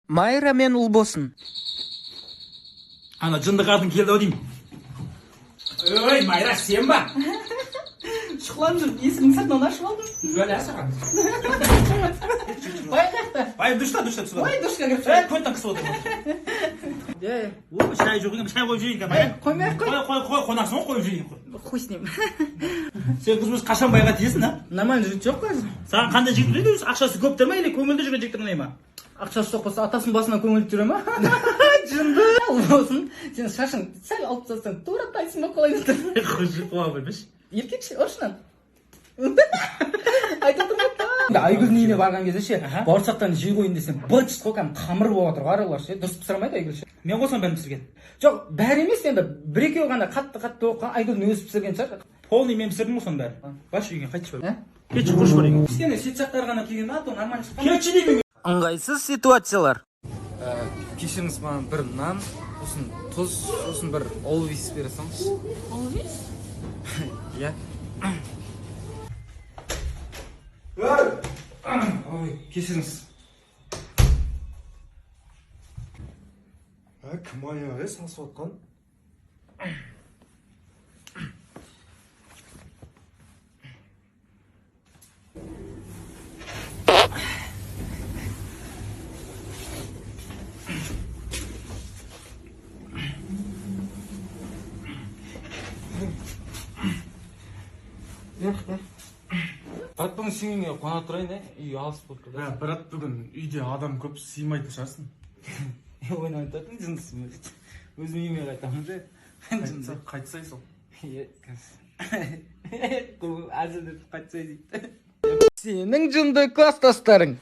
Майра мен Ұлбосын. Ана жынды қатын келді ау деймін. Ой, Майра, сен ба? Шұқылап жүр, есігін сыртынан ашып алдым. Бөлі асаған. Бай қақта. Бай, дұшта түсіп. Ой, душқа кіріп Көттен қысып отыр. О, шай жоқ екен, шай қойып жейін. Қоймай-ақ қой. Қой, қонақсың ғой, қойып жейін. Қой снем. Сен қызымыз қашан байға тиесің, а? Нормально жігіт жоқ қазір. Саған қандай жігіт біледі өзі? Ақшасы көп тұр ма, или көңілді жүрген жігіт ұнай ма? Ақшасы жоқ болса атасының басына көңілді жүре ма? Жынды. Болсын, сен шашың сәл алып тастасаң тура тайсын ба қолай деп. Құжы қуа білмеш. Еркекші, оршынан. Айтып тұрмын. Айгүлдің үйіне барған кезде ше, бауырсақтан жей қойын десем, быт қой, қамыр болып отыр, қаралар ше, дұрыс пісірмайды Айгүл ше. Мен қосам бәрін пісірген. Жоқ, бәрі емес енді, бір-екеуі ғана қатты оқыған, Айгүлдің өзі пісірген шығар. Полный мен пісірдім ғой соның бәрі. Баш үйге қайтшы бар. Кетші құрыш бар екен. Кішкене шет жақтары ғана келген ба, то нормально шыққан. Кетші деймін. Ыңғайсыз ситуациялар. Кешіріңіз, маған бір нан, сосын тұз, сосын бір олвис бере салыңыз. Олвис? Иә. Ой, кешіріңіз. Кім аяғы сасып отқан? Брат, бүгін сен үйіңе қона тұрайын, үй алыс болып тұр. Брат, бүгін үйде адам көп сыймайтын шығарсың. Ойнап айтатын жындысың. Өзім үйіме қайтамын да. Қайтсай сол. Әзілдеп қайтсай дейді. Сенің жынды класстастарың.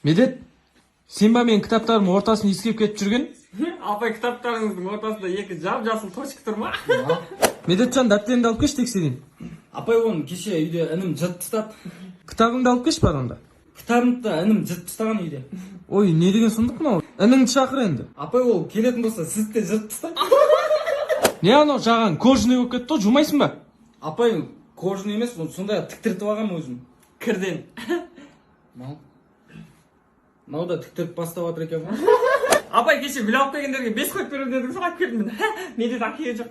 Медет, сен ба мен кітаптарымның ортасын иіскеп кетіп жүрген? Апай, кітаптарыңыздың ортасында екі жап-жасыл точка тұр ма? Медетжан, дәптеріңді алып кеш тексерейін. Апай, оны кеше үйде інім жырт тастады. Кітабыңды алып кеш бар онда. Кітабымды да інім жырт тастаған үйде. Ой, не деген сұмдық мынау? Ініңді шақыр енді. Апай, ол келетін болса, сізді де жырт тастайды. Не анау жаған кожаный болып кетті ғой, жумайсың ба? Апай, кожаный емес, сондай тіктіртіп алғам өзім. Кірден. Мынау да тіктіріп бастап жатыр екен ғой. Апай, кеше гүл алып келгендерге 5 қойып беріп дедіңіз, соған келдім. Менде әке жоқ.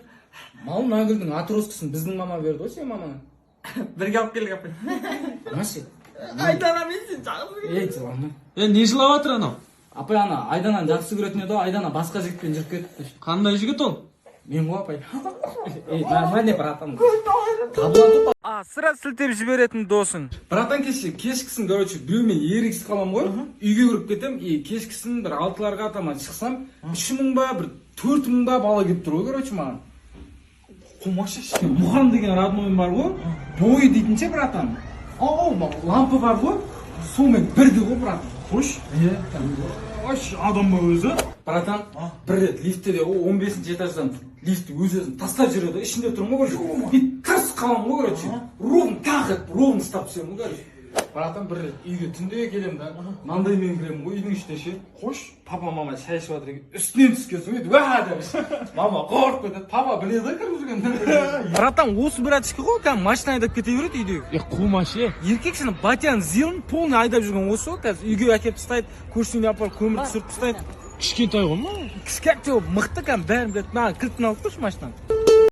Мал Нагүлдің атроскасын біздің мама берді ғой, сен мамаңа. Бірге алып келдік, апай. Нашы? Айдана, мен сен жағып. Ей, жылама. Не жылап жатыр анау? Апай, ана Айдананы жақсы көретін еді, Айдана басқа жігітпен жүріп кетті. Қандай жігіт ол? Мен ғой, апай. Ей, нормальный братан. Табылады. Асыра сілтеп жіберетін досың. Братан кешкісін, короче, біреумен еріксіз қалам ғой. Үйге кіріп кетем, кешкісін бір 6-ларға таман шықсам, 3.000 ба, бір 4.000 ба бала келіп тұр ғой, короче, маған. Қумашы Мұхан деген роднойым бар ғой, бойы дейтінше, братан. Лампы бар ғой, сонымен бірді ғой, братан. Қош? Адам ба өзі? Братан, бір рет лифтте 15-ші этаждан лифтті өзін тастап жүреді, ішінде тұрмын ғой, короче. Тырс қалам ғой, короче. Ровно ұстап түсемін ғой, короче. Братан, бір рет үйге түнде келем да, маңдай мен кіремін ғой, үйдің ішіне ше. Қош? Папа, мама шай ішіп жатыр екен. Үстінен түскен соң еді, деп. Мама қорқып кетеді, папа біледі кіріп жүрген. Братан, осы братишка ғой, кәдімгі машина айдап кете береді үйдегі. Қумашы. Еркексің, батян зилын полный айдап жүрген осы ғой, қазір үйге әкеліп тастайды, көршісіне апарып көмір түсіріп тастайды. Кішкентай ғой ма? Кішкентай болып мықты кәдімгі бәрін біледі. Маған кілтін алып тұршы машинаны.